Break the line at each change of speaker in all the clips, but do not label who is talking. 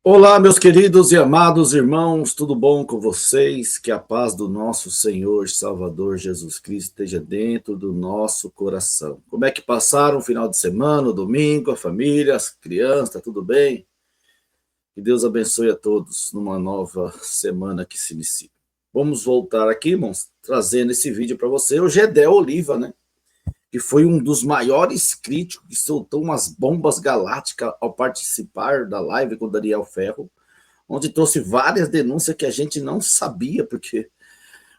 Olá, meus queridos e amados irmãos, tudo bom com vocês? Que a paz do nosso Senhor e Salvador Jesus Cristo esteja dentro do nosso coração. Como é que passaram o final de semana, o domingo, a família, as crianças, tá tudo bem? Que Deus abençoe a todos numa nova semana que se inicia. Vamos voltar aqui, irmãos, trazendo esse vídeo para você, o Gedel Oliva, né? Que foi um dos maiores críticos, que soltou umas bombas galácticas ao participar da live com o Daniel Ferro, onde trouxe várias denúncias que a gente não sabia, porque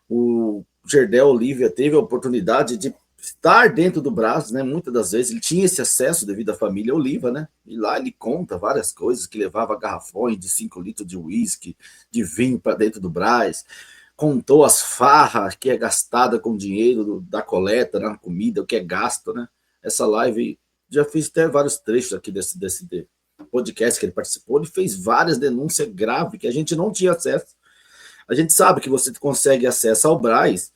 o Gerdel Olívia teve a oportunidade de estar dentro do Brás, né? Muitas das vezes ele tinha esse acesso devido à família Oliva, né? E lá ele conta várias coisas, que levava garrafões de 5 litros de uísque, de vinho para dentro do Brás, contou as farras que é gastada com dinheiro da coleta, na comida, o que é gasto, né? Essa live, já fiz até vários trechos aqui desse podcast que ele participou, ele fez várias denúncias graves que a gente não tinha acesso. A gente sabe que você consegue acesso ao Brás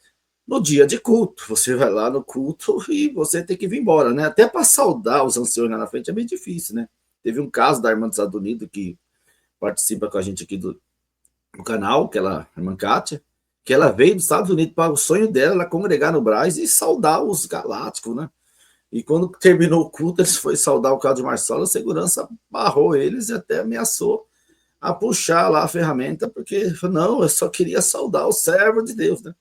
no dia de culto. Você vai lá no culto e você tem que vir embora, né? Até para saudar os anciões lá na frente é bem difícil, né? Teve um caso da irmã dos Estados Unidos que participa com a gente aqui do canal, que ela, a irmã Kátia, que ela veio dos Estados Unidos para o sonho dela, ela congregar no Brás e saudar os galácticos, né? E quando terminou o culto, eles foram saudar o carro de Marcelo, a segurança barrou eles e até ameaçou a puxar lá a ferramenta, porque não, eu só queria saudar o servo de Deus, né?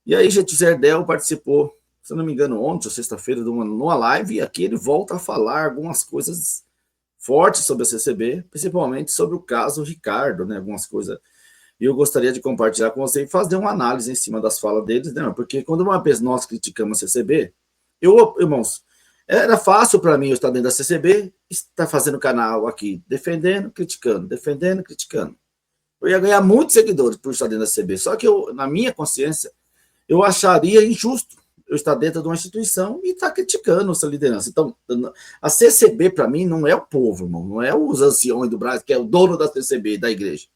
E aí, gente, Zerdel participou, se eu não me engano, ontem ou sexta-feira, numa live, e aqui ele volta a falar algumas coisas fortes sobre a CCB, principalmente sobre o caso Ricardo, né? Algumas coisas. E eu gostaria de compartilhar com você e fazer uma análise em cima das falas deles, né? Porque quando uma vez nós criticamos a CCB, irmãos, era fácil para mim eu estar dentro da CCB, estar fazendo canal aqui, defendendo, criticando. Eu ia ganhar muitos seguidores por estar dentro da CCB, só que eu, na minha consciência, eu acharia injusto eu estar dentro de uma instituição e estar criticando essa liderança. Então, a CCB, para mim, não é o povo, irmão, não é os anciões do Brasil, que é o dono da CCB, da igreja.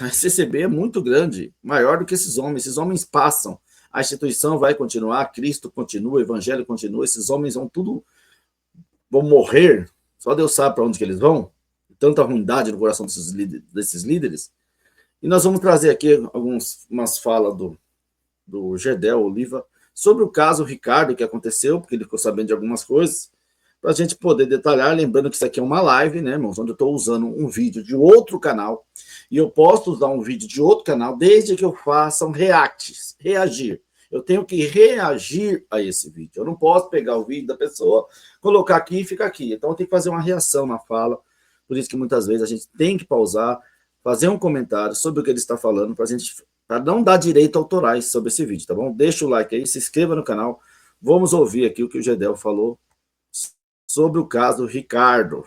A CCB é muito grande, maior do que esses homens passam, a instituição vai continuar, Cristo continua, o evangelho continua, esses homens vão morrer, só Deus sabe para onde que eles vão, tanta ruindade no coração desses líderes. E nós vamos trazer aqui umas falas do Gerdel Oliva sobre o caso Ricardo que aconteceu, porque ele ficou sabendo de algumas coisas, para a gente poder detalhar, lembrando que isso aqui é uma live, né, irmãos, onde eu estou usando um vídeo de outro canal, e eu posso usar um vídeo de outro canal desde que eu faça um reagir. Eu tenho que reagir a esse vídeo. Eu não posso pegar o vídeo da pessoa, colocar aqui e ficar aqui. Então eu tenho que fazer uma reação na fala. Por isso que muitas vezes a gente tem que pausar, fazer um comentário sobre o que ele está falando, para não dar direito autorais sobre esse vídeo, tá bom? Deixa o like aí, se inscreva no canal. Vamos ouvir aqui o que o Gedel falou sobre o caso Ricardo.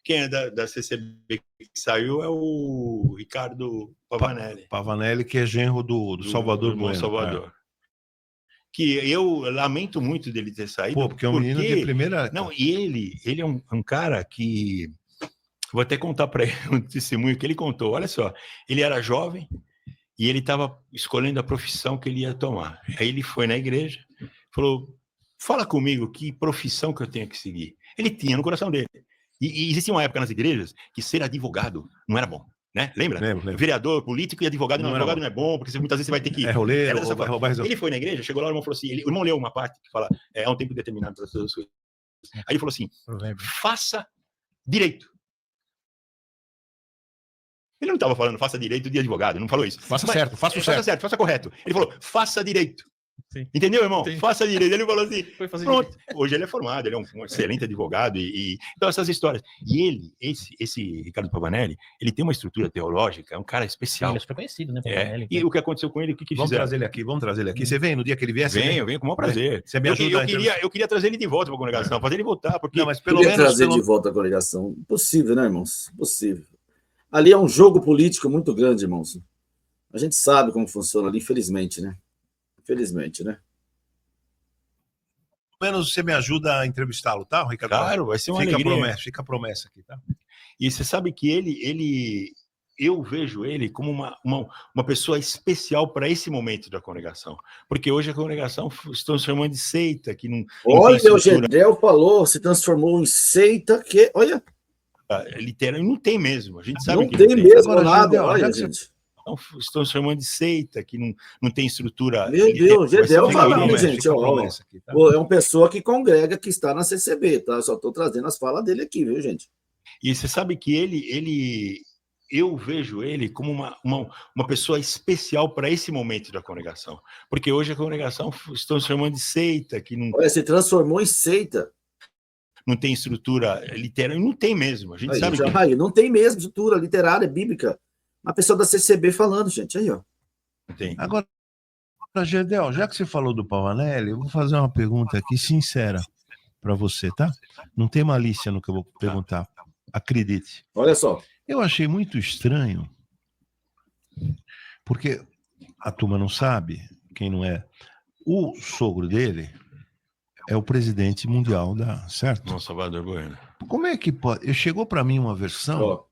Quem é da CCB que saiu é o Ricardo Pavanelli.
Pavanelli, que é genro do Salvador
Bueno. Salvador. É. Que eu lamento muito dele ter saído.
Pô, porque é um menino de primeira...
Não, e ele é um cara que... Vou até contar para ele um testemunho que ele contou. Olha só, ele era jovem e ele estava escolhendo a profissão que ele ia tomar. Aí ele foi na igreja, falou, fala comigo que profissão que eu tenho que seguir. Ele tinha no coração dele. E existia uma época nas igrejas que ser advogado não era bom, né? Lembra?
Lembro.
Vereador, político e advogado não é bom, porque muitas vezes você vai ter que... Ele foi na igreja, chegou lá, o irmão falou assim, o irmão leu uma parte que fala, há um tempo determinado para todas as coisas. Aí ele falou assim, faça direito. Ele não estava falando faça direito de advogado, não falou isso.
Faça certo,
faça correto. Ele falou, faça direito.
Sim.
Entendeu, irmão? Sim. Faça direito. Ele falou assim, pronto.
Direito.
Hoje ele é formado, ele é um excelente advogado. Então, essas histórias. E ele, esse Ricardo Pavanelli, ele tem uma estrutura teológica, é um cara especial.
Ele é super conhecido, né, Pavanelli?
E o que aconteceu com ele, o que
vamos
fizeram?
trazer ele aqui. Você vem no dia que ele vier?
Venho com o maior prazer.
Você me ajuda
eu queria trazer ele de volta para a congregação, fazer ele voltar. Porque...
Não, mas pelo menos trazer de volta a congregação. Impossível, né, irmãos? Impossível. Ali é um jogo político muito grande, irmãos. A gente sabe como funciona ali, infelizmente, né? Infelizmente, né?
Pelo menos você me ajuda a entrevistá-lo, tá, Ricardo?
Claro, vai ser uma alegria.
Fica a promessa aqui, tá?
E você sabe que eu vejo ele como uma pessoa especial para esse momento da congregação. Porque hoje a congregação se transformou em seita. Que não
olha, o Gedel falou, se transformou em seita que... Olha...
literal, não tem mesmo. A gente sabe
Não
que
tem
não tem.
mesmo
Agora,
nada,
Gedel,
olha,
já que você-
gente.
Então, estão chamando de seita, que não tem estrutura.
Meu Deus,
Vai ser
Gedel
uma
falando,
promessa.
gente,
fica a
ó,
promessa aqui, tá?
é uma pessoa que congrega, que está na CCB, tá? Eu só estou trazendo as falas dele aqui, viu, gente?
E você sabe que eu vejo ele como uma pessoa especial para esse momento da congregação. Porque hoje a congregação estão chamando de seita, que
Olha, se transformou em seita.
não tem estrutura literal, não tem mesmo. A gente sabe que
Aí, não tem mesmo estrutura literária, bíblica. Uma pessoa da CCB falando, gente, aí, ó.
não tem.
Agora, Gedel, já que você falou do Pavanelli, eu vou fazer uma pergunta aqui sincera para você, tá? Não tem malícia no que eu vou perguntar. Acredite.
Olha só.
Eu achei muito estranho, porque a turma não sabe, quem não é, o sogro dele é o presidente mundial da, certo?
Não, Salvador Bueno.
Como é que pode? Chegou para mim uma versão,
Ó,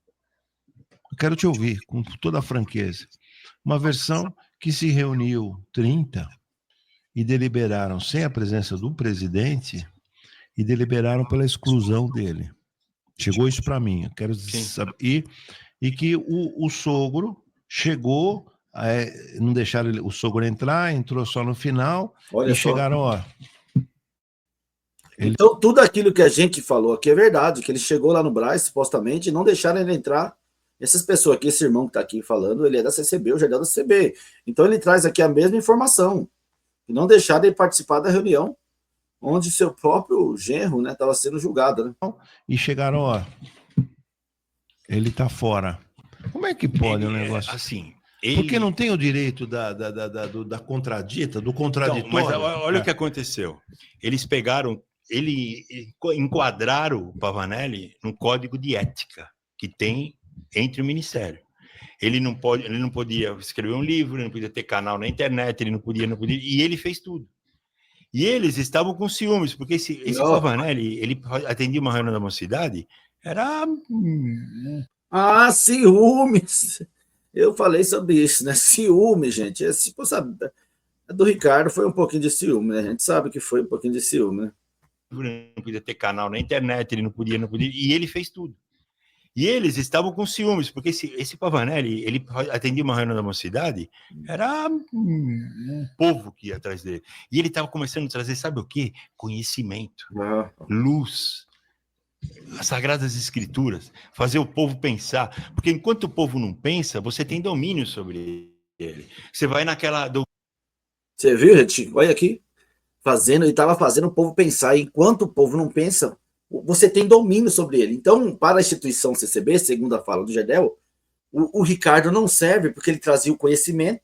eu quero te ouvir com toda a franqueza, uma versão que se reuniu 30 e deliberaram sem a presença do presidente e deliberaram pela exclusão dele. Chegou isso para mim, eu quero saber. E que o sogro chegou, não deixaram o sogro entrar, entrou só no final,
olha
e
só.
chegaram, ó.
Então, tudo aquilo que a gente falou aqui é verdade, que ele chegou lá no Brás, supostamente, e não deixaram ele entrar. Essas pessoas aqui, esse irmão que está aqui falando, ele é da CCB, o Gedel da CCB. Então, ele traz aqui a mesma informação. E não deixaram ele participar da reunião, onde seu próprio genro estava sendo julgado. Né?
E chegaram, ó. Ele tá fora. Como é que pode o negócio?
Assim,
Porque não tem o direito da contradita, do contraditório.
Então, mas olha o que aconteceu. Eles pegaram, enquadraram o Pavanelli no código de ética que tem entre o ministério. Ele não podia escrever um livro, ele não podia ter canal na internet, ele não podia, e ele fez tudo. E eles estavam com ciúmes, porque esse Pavanelli, ele atendia uma reunião da mocidade, era...
Ah, ciúmes! Eu falei sobre isso, né? Ciúme, gente. Tipo, sabe, do Ricardo foi um pouquinho de ciúme, né? A gente sabe que foi um pouquinho de ciúme, né?
Não podia ter canal na internet, ele não podia, e ele fez tudo. E eles estavam com ciúmes, porque esse Pavanelli, ele atendia uma reunião da mocidade, era um povo que ia atrás dele. E ele estava começando a trazer, sabe o quê? Conhecimento, luz, as Sagradas Escrituras, fazer o povo pensar. Porque enquanto o povo não pensa, você tem domínio sobre ele. Você vai naquela...
Você viu, gente? Olha aqui. Ele estava fazendo o povo pensar. E enquanto o povo não pensa, você tem domínio sobre ele. Então, para a instituição CCB, segundo a fala do Gedel, o Ricardo não serve porque ele trazia o conhecimento,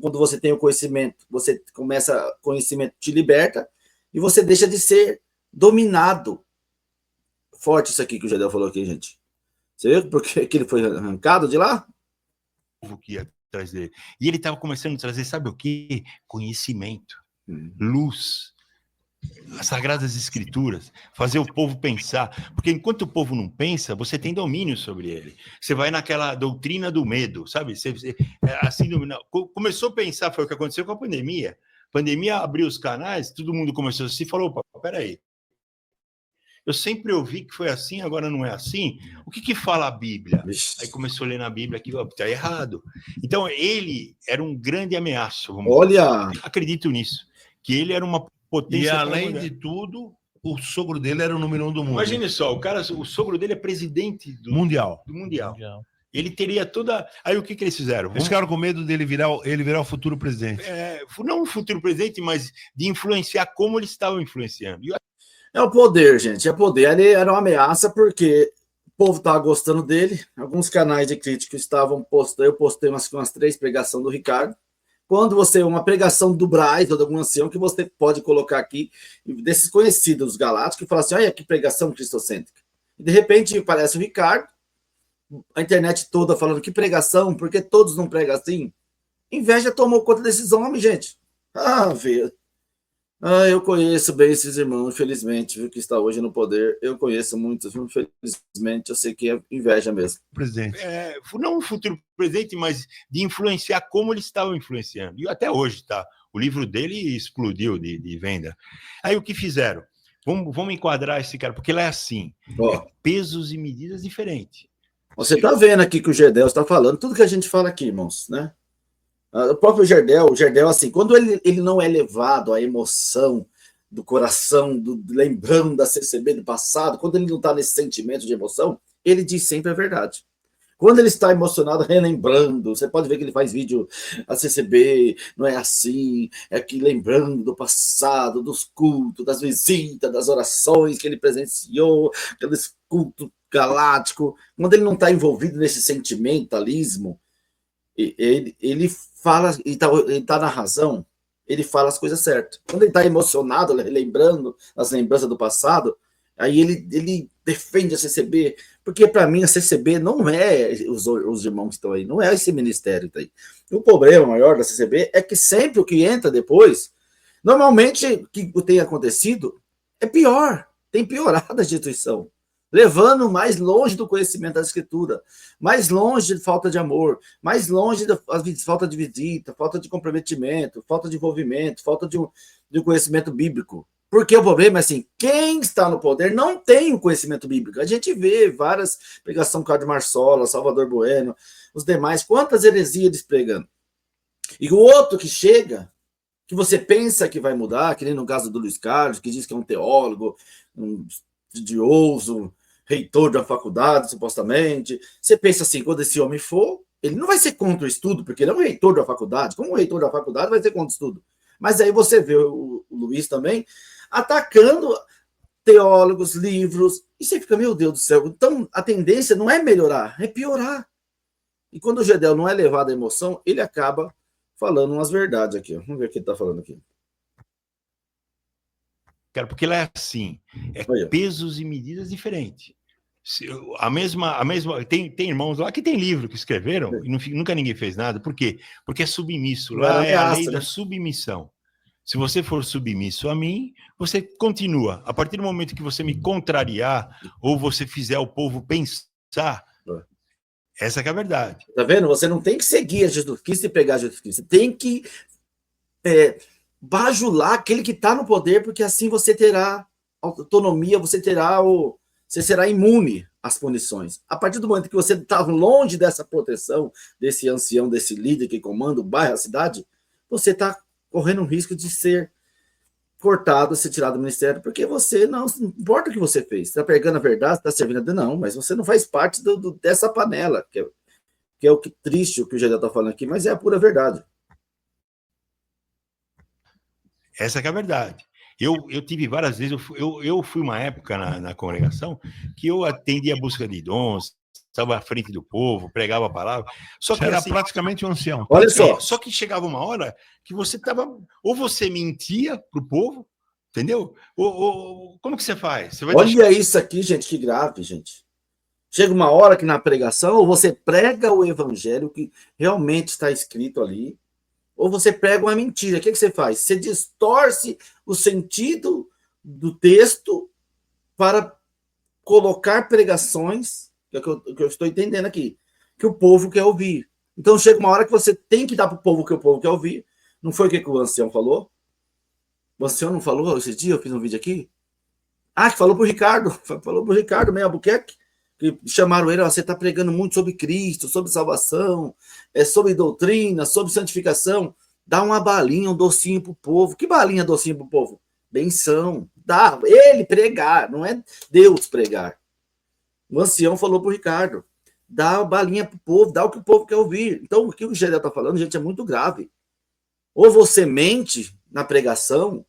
quando você tem o conhecimento, você começa, conhecimento te liberta, e você deixa de ser dominado. Forte isso aqui que o Gedel falou aqui, gente. Você viu porque que ele foi arrancado de lá?
O que ia atrás dele. E ele estava começando a trazer, sabe o quê? Conhecimento, luz, as Sagradas Escrituras, fazer o povo pensar. Porque enquanto o povo não pensa, você tem domínio sobre ele. Você vai naquela doutrina do medo, sabe? Assim, começou a pensar, foi o que aconteceu com a pandemia. A pandemia abriu os canais, todo mundo começou a se falar, opa, peraí. Eu sempre ouvi que foi assim, agora não é assim. O que fala a Bíblia? Aí começou a ler na Bíblia que está errado. Então, ele era um grande ameaço. Acredito nisso. Que ele era uma potência.
E, além de tudo, o sogro dele era o número 1 do mundo.
Imagine só, o sogro dele é presidente do
Mundial.
Ele teria toda... Aí o que eles fizeram?
Eles ficaram com medo dele virar o futuro presidente.
Não o futuro presidente, mas de influenciar como eles estavam influenciando.
É o poder, gente. É poder. Ele era uma ameaça porque o povo estava gostando dele. Alguns canais de crítica estavam postando. Eu postei umas 3 pregações do Ricardo. Quando você... Uma pregação do Braz ou de alguma ancião que você pode colocar aqui, desses conhecidos galácticos, que falam assim, olha que pregação cristocêntrica. E de repente aparece o Ricardo, a internet toda falando que pregação, porque todos não pregam assim. Inveja tomou conta desses homens, gente. Velho. Eu conheço bem esses irmãos, infelizmente, viu, que está hoje no poder. Eu conheço muitos, infelizmente, eu sei que é inveja mesmo.
Presidente.
Não o futuro presidente, mas de influenciar como eles estavam influenciando. E até hoje, tá? O livro dele explodiu de venda. Aí o que fizeram? Vamos enquadrar esse cara, porque ele é assim.
Ó,
Pesos e medidas diferentes.
você está vendo aqui que o Gerdel está falando tudo que a gente fala aqui, irmãos, né? O próprio Gerdel, assim, quando ele não é levado à emoção do coração, lembrando da CCB do passado, quando ele não está nesse sentimento de emoção, ele diz sempre a verdade. Quando ele está emocionado, relembrando, você pode ver que ele faz vídeo, a CCB não é assim, é que lembrando do passado, dos cultos, das visitas, das orações que ele presenciou, aqueles cultos galácticos. Quando ele não está envolvido nesse sentimentalismo, ele fala, ele tá na razão, ele fala as coisas certas. Quando ele está emocionado, lembrando as lembranças do passado, aí ele defende a CCB, porque para mim a CCB não é os irmãos que estão aí, não é esse ministério que está aí. O problema maior da CCB é que sempre o que entra depois, normalmente o que tem acontecido é pior, tem piorado a instituição, levando mais longe do conhecimento da Escritura, mais longe de falta de amor, mais longe da falta de visita, falta de comprometimento, falta de envolvimento, falta de um conhecimento bíblico. Porque o problema é assim, quem está no poder não tem o conhecimento bíblico. A gente vê várias pregações, Carlos Marsola, Salvador Bueno, os demais, quantas heresias eles pregando. E o outro que chega, que você pensa que vai mudar, que nem no caso do Luiz Carlos, que diz que é um teólogo, um estudioso, reitor da faculdade, supostamente. Você pensa assim, quando esse homem for, ele não vai ser contra o estudo, porque ele é um reitor da faculdade. Como um reitor da faculdade vai ser contra o estudo? Mas aí você vê o Luiz também atacando teólogos, livros, e você fica, meu Deus do céu, então a tendência não é melhorar, é piorar. E quando o Gerdel não é levado à emoção, ele acaba falando umas verdades aqui. Ó. Vamos ver o que ele está falando aqui.
Cara, porque ele é assim, pesos e medidas diferentes. A mesma tem irmãos lá que tem livro que escreveram e nunca ninguém fez nada. Por quê? Porque é submisso. Lá é a lei da submissão. Se você for submisso a mim, você continua. A partir do momento que você me contrariar ou você fizer o povo pensar, essa que é a verdade.
Tá vendo? Você não tem que seguir a Jesus Cristo e pregar Jesus Cristo. Você tem que bajular aquele que está no poder, porque assim você terá autonomia, você será imune às punições. A partir do momento que você está longe dessa proteção, desse ancião, desse líder que comanda o bairro, a cidade, você está correndo o risco de ser cortado, ser tirado do ministério, porque você não importa o que você fez. Você está pregando a verdade, está servindo a Deus, não, mas você não faz parte dessa panela, que é o que triste o que o Gerdel está falando aqui, mas é a pura verdade.
Essa que é a verdade. Eu tive várias vezes, eu fui uma época na congregação que eu atendia a busca de dons, estava à frente do povo, pregava a palavra. Só que
era
assim,
praticamente um ancião.
Olha só.
Só que chegava uma hora que você estava, ou você mentia para o povo, entendeu? Ou como que você faz? Você vai
Olha isso aqui, gente, que grave, gente. Chega uma hora que na pregação, ou você prega o evangelho que realmente está escrito ali, ou você prega uma mentira. O que você faz? Você distorce o sentido do texto para colocar pregações, que é o que eu estou entendendo aqui, que o povo quer ouvir. Então chega uma hora que você tem que dar para o povo que o povo quer ouvir. Não foi o que o ancião falou? O ancião não falou esse dia? Eu fiz um vídeo aqui. Ah, que falou para o Ricardo. Falou para o Ricardo Meia Albuquerque. Que chamaram ele, ó, você está pregando muito sobre Cristo, sobre salvação, sobre doutrina, sobre santificação. Dá uma balinha, um docinho para o povo. Que balinha, docinho para o povo? Benção. Dá ele pregar, não é Deus pregar. O ancião falou para o Ricardo, dá a balinha para o povo, dá o que o povo quer ouvir. Então, o que o Gerdel está falando, gente, é muito grave. Ou você mente na pregação,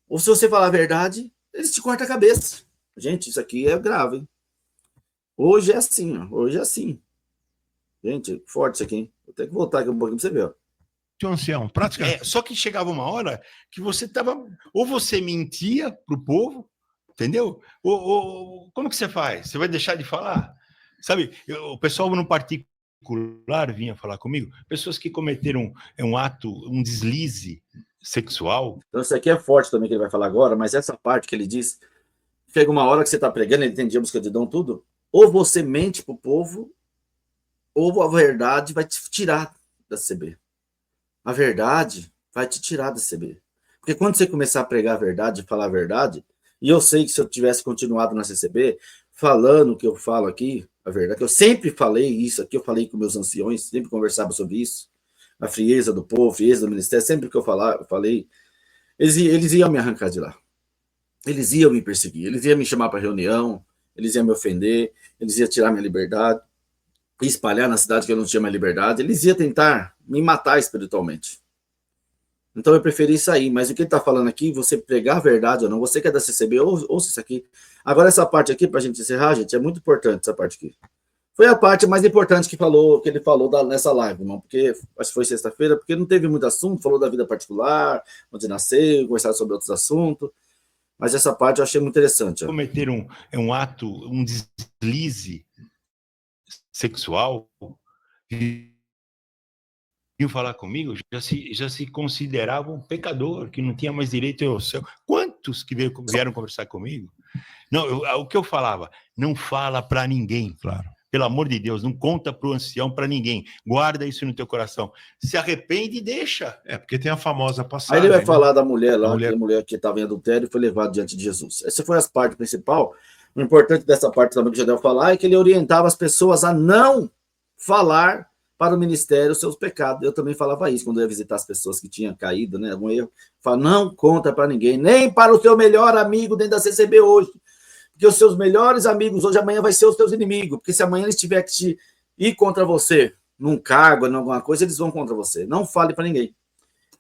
ou se você falar a verdade, eles te cortam a cabeça. Gente, isso aqui é grave, hein? Hoje é assim, ó. Hoje é assim. Gente, forte isso aqui, hein? Vou ter que voltar aqui um pouquinho para você ver, ó.
Ancião, praticamente.
Só que chegava uma hora que você estava, ou você mentia para o povo, entendeu? Ou como que você faz? Você vai deixar de falar? Sabe, o pessoal no particular vinha falar comigo, pessoas que cometeram um ato, um deslize sexual.
Então isso aqui é forte também que ele vai falar agora, mas essa parte que ele diz, chega uma hora que você está pregando, ele entendia a música de dom, tudo, ou você mente para o povo, ou a verdade vai te tirar da CB. A verdade vai te tirar da CB. Porque quando você começar a pregar a verdade, falar a verdade, E eu sei que se eu tivesse continuado na CCB, falando o que eu falo aqui, a verdade, que eu sempre falei isso aqui, eu falei com meus anciões, sempre conversava sobre isso, a frieza do povo, a frieza do ministério, sempre que eu falei, eles iam me arrancar de lá. Eles iam me perseguir, eles iam me chamar para reunião, eles iam me ofender, eles iam tirar minha liberdade, espalhar na cidade que eu não tinha minha liberdade, eles iam tentar me matar espiritualmente. Então eu preferi sair, mas o que ele está falando aqui, você pregar a verdade ou não, você que é da CCB, ouça isso aqui. Agora essa parte aqui, para a gente encerrar, gente, é muito importante essa parte aqui. Foi a parte mais importante que ele falou nessa live, irmão, porque acho que foi sexta-feira, porque não teve muito assunto, falou da vida particular, onde nasceu, conversar sobre outros assuntos, mas essa parte eu achei muito interessante.
Cometer um ato, um deslize sexual, vinham falar comigo, já se considerava um pecador, que não tinha mais direito ao céu. Quantos que vieram conversar comigo? Não, o que eu falava? Não fala para ninguém.
Claro.
Pelo amor de Deus, não conta para o ancião, para ninguém. Guarda isso no teu coração. Se arrepende e deixa.
Porque tem a famosa passagem.
Aí ele vai falar da mulher lá, a mulher que estava em adultério e foi levada diante de Jesus. Essa foi a parte principal. O importante dessa parte também que já deu falar é que ele orientava as pessoas a não falar para o ministério os seus pecados. Eu também falava isso quando eu ia visitar as pessoas que tinham caído, né? Um erro. Fala, não conta para ninguém, nem para o seu melhor amigo dentro da CCB hoje. Porque os seus melhores amigos hoje, amanhã vai ser os seus inimigos. Porque se amanhã eles tiverem que ir contra você, num cargo, em alguma coisa, eles vão contra você. Não fale para ninguém.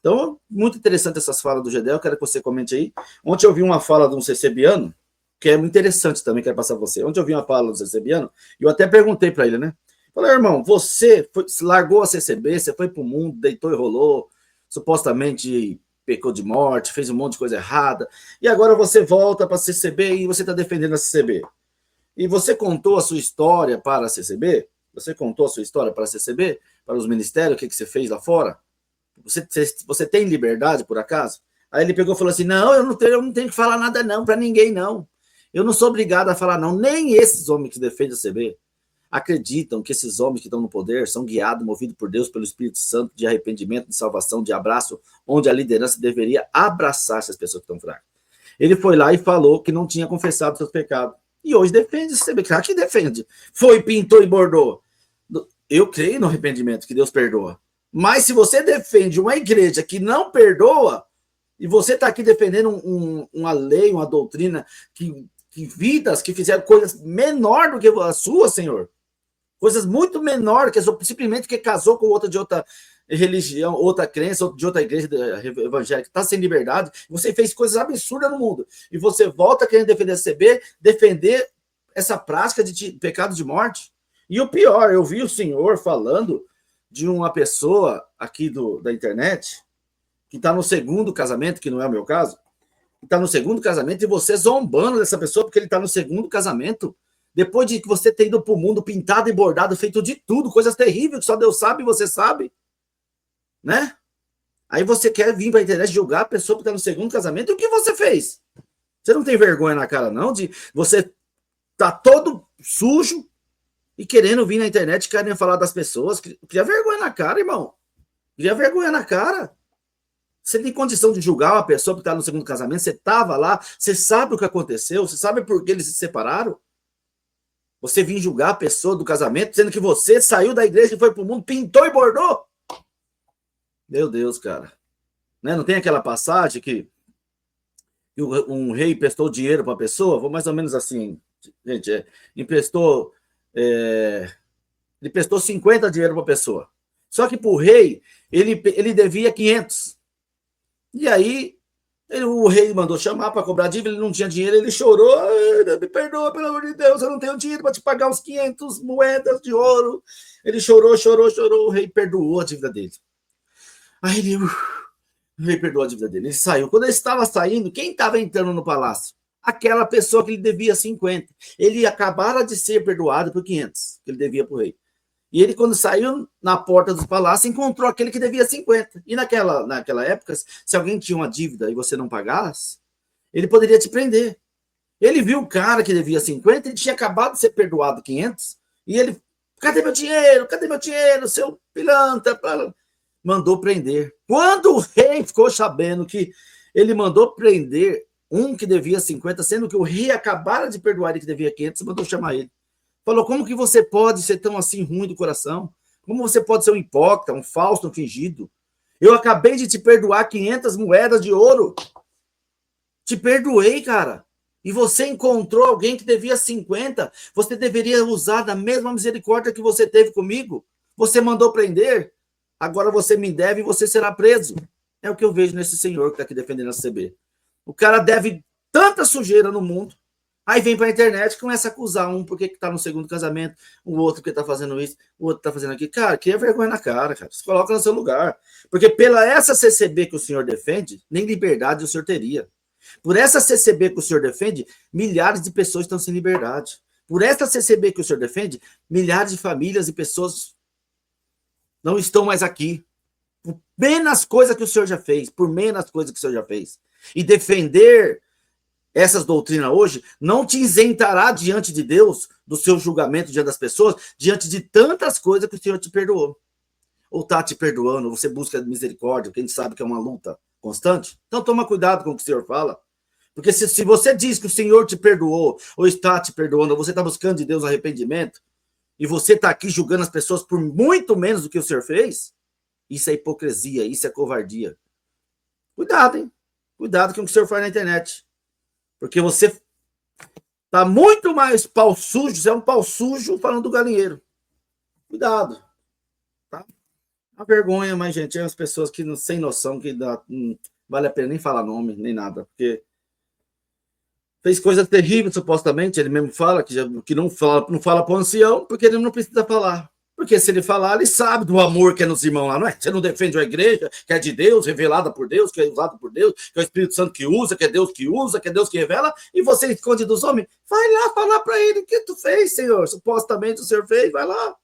Então, muito interessante essas falas do Gedel, quero que você comente aí. Ontem eu vi uma fala de um CCBiano, que é muito interessante também, quero passar para você. Ontem eu vi uma fala do CCBiano, e eu até perguntei para ele, né? Falei, irmão, você largou a CCB, você foi para o mundo, deitou e rolou, supostamente pecou de morte, fez um monte de coisa errada, e agora você volta para a CCB e você está defendendo a CCB. E você contou a sua história para a CCB? Você contou a sua história para a CCB? Para os ministérios, o que você fez lá fora? Você tem liberdade, por acaso? Aí ele pegou e falou assim, não, eu não tenho que falar nada não, para ninguém não. Eu não sou obrigado a falar não, nem esses homens que defendem a CCB acreditam que esses homens que estão no poder são guiados, movidos por Deus, pelo Espírito Santo, de arrependimento, de salvação, de abraço, onde a liderança deveria abraçar essas pessoas que estão fracas. Ele foi lá e falou que não tinha confessado seus pecados. E hoje defende esse pecado. Que defende? Foi, pintou e bordou. Eu creio no arrependimento, que Deus perdoa. Mas se você defende uma igreja que não perdoa, e você está aqui defendendo uma lei, uma doutrina, que vidas que fizeram coisas menor do que a sua, Senhor, coisas muito menor, que simplesmente que casou com outra de outra religião, outra crença, de outra igreja evangélica, está sem liberdade, você fez coisas absurdas no mundo, e você volta querendo defender a CB, defender essa prática de pecado de morte. E o pior, eu vi o senhor falando de uma pessoa aqui da internet, que está no segundo casamento, que não é o meu caso, está no segundo casamento, e você zombando dessa pessoa porque ele está no segundo casamento, depois de que você ter ido para o mundo pintado e bordado, feito de tudo, coisas terríveis que só Deus sabe e você sabe, né? Aí você quer vir para a internet julgar a pessoa que está no segundo casamento, e o que você fez? Você não tem vergonha na cara, não, de você tá todo sujo e querendo vir na internet, querendo falar das pessoas? Cria vergonha na cara, irmão. Cria vergonha na cara. Você tem condição de julgar uma pessoa que está no segundo casamento? Você estava lá, você sabe o que aconteceu, você sabe por que eles se separaram? Você vir julgar a pessoa do casamento, sendo que você saiu da igreja e foi para o mundo, pintou e bordou? Meu Deus, cara. Né? Não tem aquela passagem que um rei emprestou dinheiro para a pessoa? Vou mais ou menos assim, gente. Ele prestou 50 dinheiro para a pessoa. Só que para o rei, ele devia 500. E aí, o rei mandou chamar para cobrar dívida, ele não tinha dinheiro, ele chorou, me perdoa, pelo amor de Deus, eu não tenho dinheiro para te pagar os 500 moedas de ouro. Ele chorou, o rei perdoou a dívida dele. Aí o rei perdoou a dívida dele, ele saiu. Quando ele estava saindo, quem estava entrando no palácio? Aquela pessoa que ele devia 50. Ele acabara de ser perdoado por 500, que ele devia para o rei. E ele, quando saiu na porta do palácio, encontrou aquele que devia 50. E naquela época, se alguém tinha uma dívida e você não pagasse, ele poderia te prender. Ele viu o cara que devia 50, ele tinha acabado de ser perdoado 500, e ele, cadê meu dinheiro, seu pilantra? Mandou prender. Quando o rei ficou sabendo que ele mandou prender um que devia 50, sendo que o rei acabara de perdoar ele que devia 500, mandou chamar ele. Falou, como que você pode ser tão assim ruim do coração? Como você pode ser um hipócrita, um falso, um fingido? Eu acabei de te perdoar 500 moedas de ouro. Te perdoei, cara. E você encontrou alguém que devia 50. Você deveria usar da mesma misericórdia que você teve comigo. Você mandou prender. Agora você me deve e você será preso. É o que eu vejo nesse senhor que está aqui defendendo a CB. O cara deve tanta sujeira no mundo. Aí vem para a internet e começa a acusar um porque está no segundo casamento, o outro que está fazendo isso, o outro está fazendo aquilo. Cara, que é vergonha na cara, cara. Se coloca no seu lugar. Porque pela essa CCB que o senhor defende, nem liberdade o senhor teria. Por essa CCB que o senhor defende, milhares de pessoas estão sem liberdade. Por essa CCB que o senhor defende, milhares de famílias e pessoas não estão mais aqui. Por menos coisas que o senhor já fez, por menos coisas que o senhor já fez. E defender essas doutrinas hoje não te isentará diante de Deus, do seu julgamento diante das pessoas, diante de tantas coisas que o Senhor te perdoou. Ou está te perdoando, ou você busca misericórdia, porque a gente sabe que é uma luta constante. Então toma cuidado com o que o Senhor fala. Porque se você diz que o Senhor te perdoou, ou está te perdoando, ou você está buscando de Deus arrependimento, e você está aqui julgando as pessoas por muito menos do que o Senhor fez, isso é hipocrisia, isso é covardia. Cuidado, hein? Cuidado com o que o Senhor faz na internet. Porque você tá muito mais pau sujo, você é um pau sujo falando do galinheiro. Cuidado. Tá? Uma vergonha, mas, gente, é as pessoas que não sem noção, que não vale a pena nem falar nome, nem nada. Porque fez coisas terríveis, supostamente, ele mesmo fala, que não fala para o ancião, porque ele não precisa falar. Porque se ele falar, ele sabe do amor que é nos irmãos lá, não é? Você não defende a igreja, que é de Deus, revelada por Deus, que é usada por Deus, que é o Espírito Santo que usa, que é Deus que usa, que é Deus que revela, e você esconde dos homens? Vai lá falar para ele o que tu fez, Senhor. Supostamente o Senhor fez, vai lá.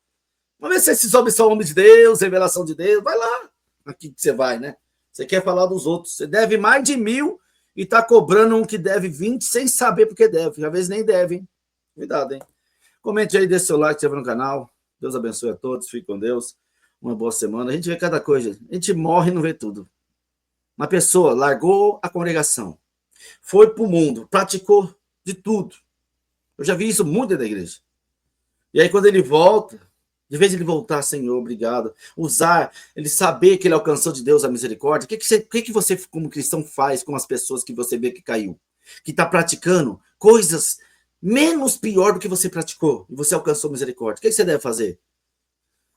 Vamos ver se esses homens são homens de Deus, revelação de Deus, vai lá. Aqui que você vai, né? Você quer falar dos outros. Você deve mais de 1.000 e está cobrando um que deve 20 sem saber porque deve. Às vezes nem deve, hein? Cuidado, hein? Comente aí, deixa o seu like, se inscreva no canal. Deus abençoe a todos, fique com Deus. Uma boa semana. A gente vê cada coisa. A gente morre e não vê tudo. Uma pessoa largou a congregação, foi para o mundo, praticou de tudo. Eu já vi isso muito dentro da igreja. E aí, quando ele volta, de vez ele voltar, Senhor, obrigado, usar, ele saber que ele alcançou de Deus a misericórdia, o que você, como cristão, faz com as pessoas que você vê que caiu? Que está praticando coisas menos pior do que você praticou e você alcançou misericórdia. O que você deve fazer?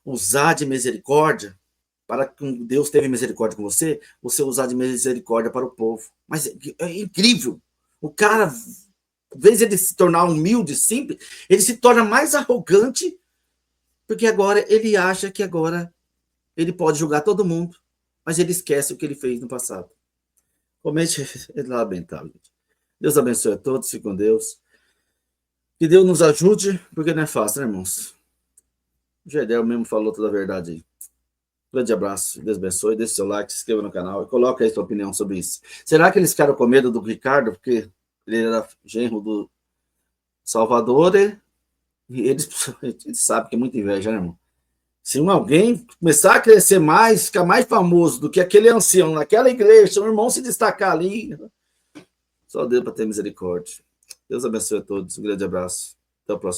Usar de misericórdia para que Deus teve misericórdia com você, você usar de misericórdia para o povo. Mas é incrível. O cara, em vez de ele se tornar humilde, simples, ele se torna mais arrogante, porque agora ele acha que agora ele pode julgar todo mundo, mas ele esquece o que ele fez no passado. Comente, é lamentável. Deus abençoe a todos, fique com Deus. Que Deus nos ajude, porque não é fácil, né, irmãos? O Gedel mesmo falou toda a verdade aí. Grande abraço, Deus abençoe, deixe seu like, se inscreva no canal e coloque aí sua opinião sobre isso. Será que eles ficaram com medo do Ricardo, porque ele era genro do Salvador, e eles sabem que é muita inveja, né, irmão? Se alguém começar a crescer mais, ficar mais famoso do que aquele ancião naquela igreja, seu irmão se destacar ali, só Deus para ter misericórdia. Deus abençoe a todos. Um grande abraço. Até o próximo.